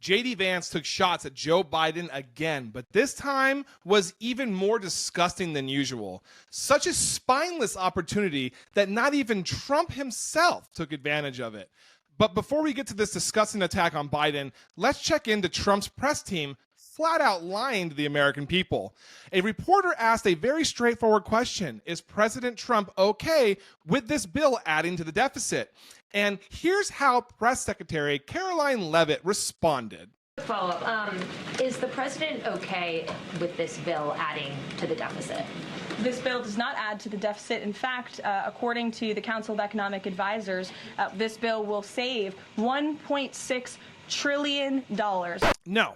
JD Vance took shots at Joe Biden again, but this time was even more disgusting than usual. Such a spineless opportunity that not even Trump himself took advantage of it. But before we get to this disgusting attack on Biden, let's check into Trump's press team flat out lying to the American people. A reporter asked a very straightforward question: is President Trump okay with this bill adding to the deficit? And here's how Press Secretary Caroline Leavitt responded. Follow-up. Is the president okay with this bill adding to the deficit? This bill does not add to the deficit. In fact, according to the Council of Economic Advisors, this bill will save $1.6 trillion. No,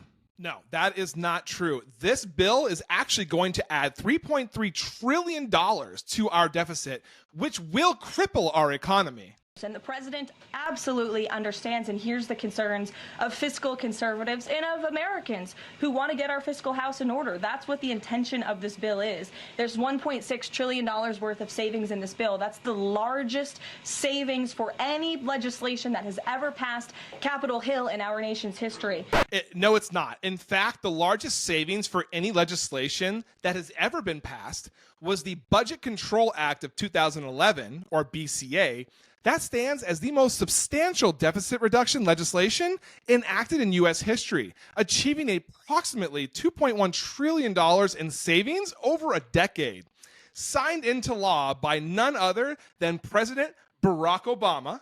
that is not true. This bill is actually going to add $3.3 trillion to our deficit, which will cripple our economy. And the president absolutely understands and hears the concerns of fiscal conservatives and of Americans who want to get our fiscal house in order. That's what the intention of this bill is. There's $1.6 trillion worth of savings in this bill. That's the largest savings for any legislation that has ever passed Capitol Hill in our nation's history. No, it's not. In fact, the largest savings for any legislation that has ever been passed was the Budget Control Act of 2011, or BCA. That stands as the most substantial deficit reduction legislation enacted in U.S. history, achieving approximately $2.1 trillion in savings over a decade. Signed into law by none other than President Barack Obama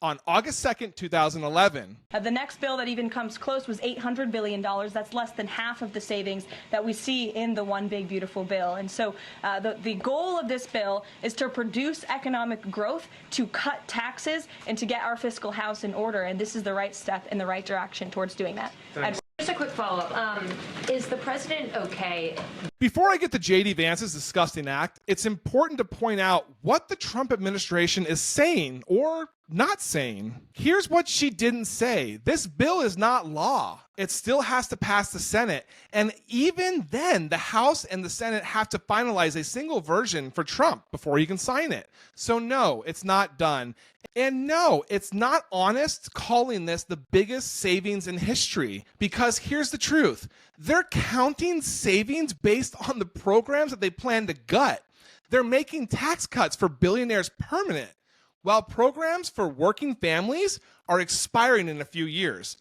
on August 2nd, 2011. The next bill that even comes close was $800 billion. That's less than half of the savings that we see in the One Big Beautiful Bill. And so the goal of this bill is to produce economic growth, to cut taxes, and to get our fiscal house in order. And this is the right step in the right direction towards doing that. Just a quick follow-up. Is the president okay? Before I get to JD Vance's disgusting act, it's important to point out what the Trump administration is saying or not saying. Here's what she didn't say. This bill is not law. It still has to pass the Senate. And even then, the House and the Senate have to finalize a single version for Trump before he can sign it. So no, it's not done. And no, it's not honest calling this the biggest savings in history, because here's the truth. They're counting savings based on the programs that they plan to gut. They're making tax cuts for billionaires permanent, while programs for working families are expiring in a few years.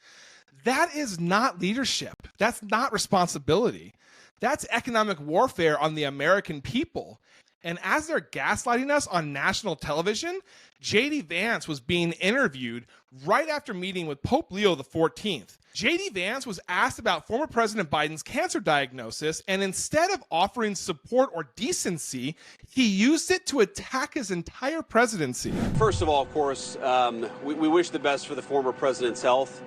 That is not leadership. That's not responsibility. That's economic warfare on the American people. And as they're gaslighting us on national television, JD Vance was being interviewed right after meeting with Pope Leo XIV. JD Vance was asked about former President Biden's cancer diagnosis, and instead of offering support or decency, he used it to attack his entire presidency. First of all, of course, we wish the best for the former president's health.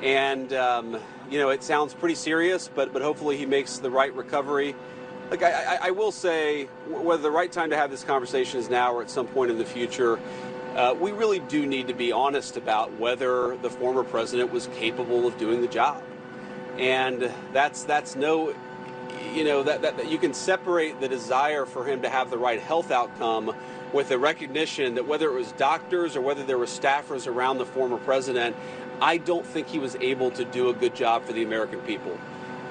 And, it sounds pretty serious, but hopefully he makes the right recovery. Look, I will say, whether the right time to have this conversation is now or at some point in the future, we really do need to be honest about whether the former president was capable of doing the job. And that's no, that you can separate the desire for him to have the right health outcome with the recognition that whether it was doctors or whether there were staffers around the former president, I don't think he was able to do a good job for the American people.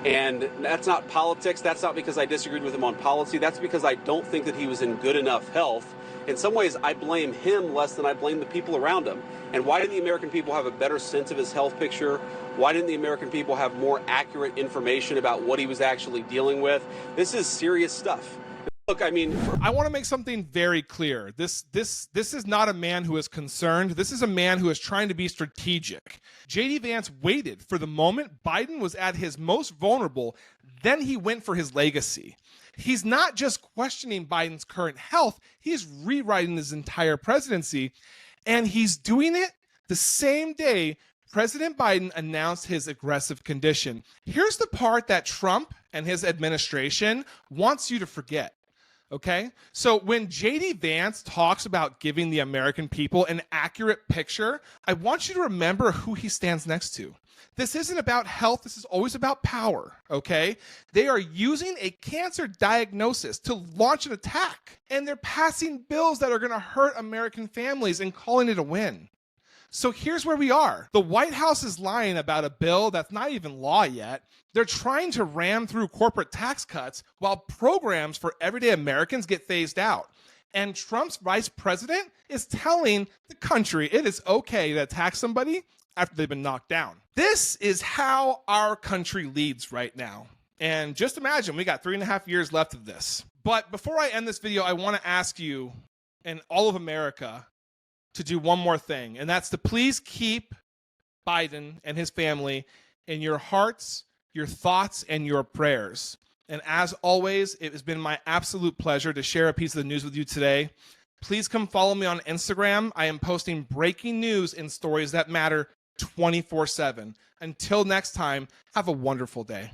And that's not politics. That's not because I disagreed with him on policy. That's because I don't think that he was in good enough health. In some ways, I blame him less than I blame the people around him. And why didn't the American people have a better sense of his health picture? Why didn't the American people have more accurate information about what he was actually dealing with? This is serious stuff. Look, I want to make something very clear. This is not a man who is concerned. This is a man who is trying to be strategic. JD Vance waited for the moment Biden was at his most vulnerable, then he went for his legacy. He's not just questioning Biden's current health, he's rewriting his entire presidency, and he's doing it the same day President Biden announced his aggressive condition. Here's the part that Trump and his administration wants you to forget. Okay, so when JD Vance talks about giving the American people an accurate picture, I want you to remember who he stands next to. This isn't about health. This is always about power. Okay, they are using a cancer diagnosis to launch an attack, and they're passing bills that are going to hurt American families and calling it a win. So here's where we are. The White House is lying about a bill that's not even law yet. They're trying to ram through corporate tax cuts while programs for everyday Americans get phased out. And Trump's vice president is telling the country it is okay to tax somebody after they've been knocked down. This is how our country leads right now. And just imagine, we got 3.5 years left of this. But before I end this video, I want to ask you and all of America to do one more thing, and that's to please keep Biden and his family in your hearts, your thoughts, and your prayers. And as always, it has been my absolute pleasure to share a piece of the news with you today. Please come follow me on Instagram. I am posting breaking news and stories that matter 24/7. Until next time, have a wonderful day.